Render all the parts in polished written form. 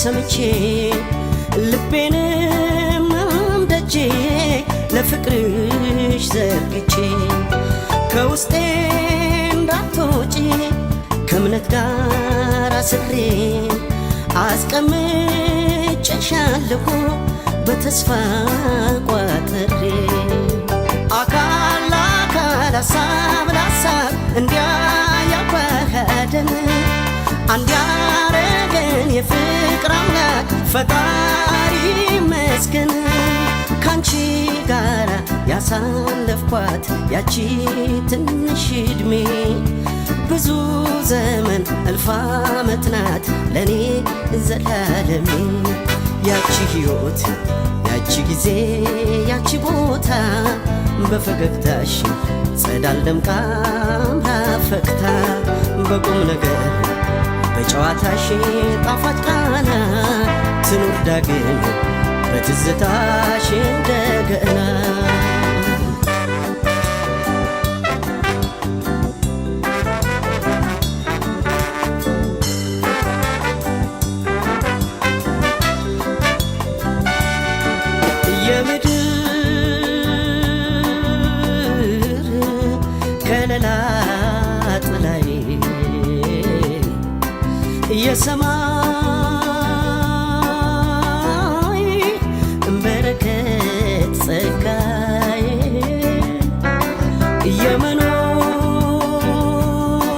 ሰምቼ ልቤንም ደጄ ለፍቅርሽ ዘርግቼ ከውስጤ እንዳትወጪ ከእምነት ጋር አስሬ አስቀምጬሻለሁ በተስፋ ቋጥሬ አካል ለአካል ሀሳብ ለሀሳብ እንዲያያዋህደን አንድ ያረገን የፍቅር አምላክ ፈጣሪ ይመስገን። ካንቺ ጋር ያሳለፍኳት ያቺ ትንሽ ዕድሜ ብዙ ዘመን እልፍ ዓመት ናት ለኔ ዘላለሜ። ያቺ ሕይወት ያቺ ጊዜ ያቺ ቦታ በፈገግታሽ ጸዳል ደምቃ አምራ ፈክታ በቁም ነገር በጨዋታሽ ጣፋጭ ቃና ትኑር ዳግም በትዝታሽ እንደገና። የምድር ከለላ ጥላዬ የሰማይ በረከት ጸጋዬ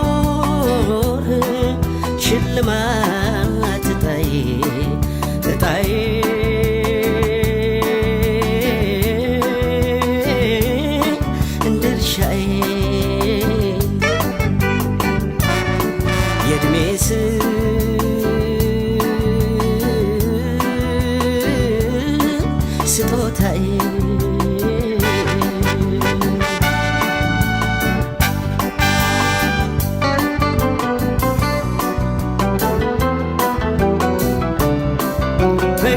የመኖር ሽልማት እጣዬ ድርሻዬ የዕድሜ ስጦታዬ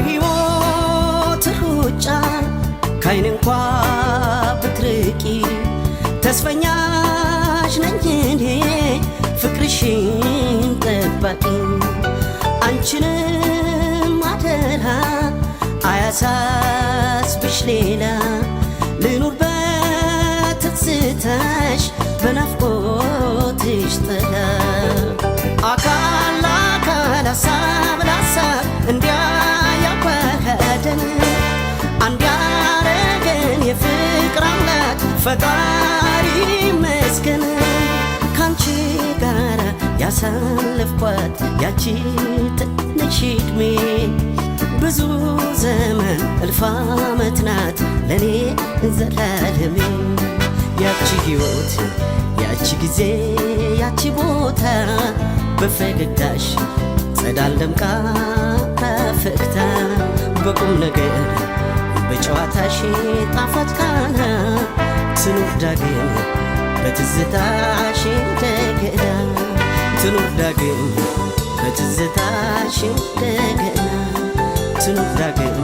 በሕይወት ሩጫ ካይን እንኳ ብትርቂ ተስፈኛሽ ነኝ እኔ ፍቅርሽን ጠባቂ አንቺንም አደራ አያሳስብሽ ሌላ ልኑር በትዝታሽ በናፍቆትሽ ጥላ አካል ለአካል ሀሳብ ለሀሳብ እንዲያያዋህደን አንድ ያረገን የፍቅር አምላክ ፈጣሪ ይመስገን። ካንቺ ጋር ያሳለፍኳት ያቺ ትንሽ ዕድሜ ብዙ ዘመን እልፍ ዓመት ናት ለኔ ዘላለሜ። ያቺ ሕይወት ያቺ ጊዜ ያቺ ቦታ በፈገግታሽ ጸዳል ደምቃ ፈክታ በቁም ነገር በጨዋታሽ ጣፋጭ ቃና ትኑር ዳግም በትዝታሽ እንደገና ትኑር ዳግም በትዝታሽ እንደገና ትኑር ዳግም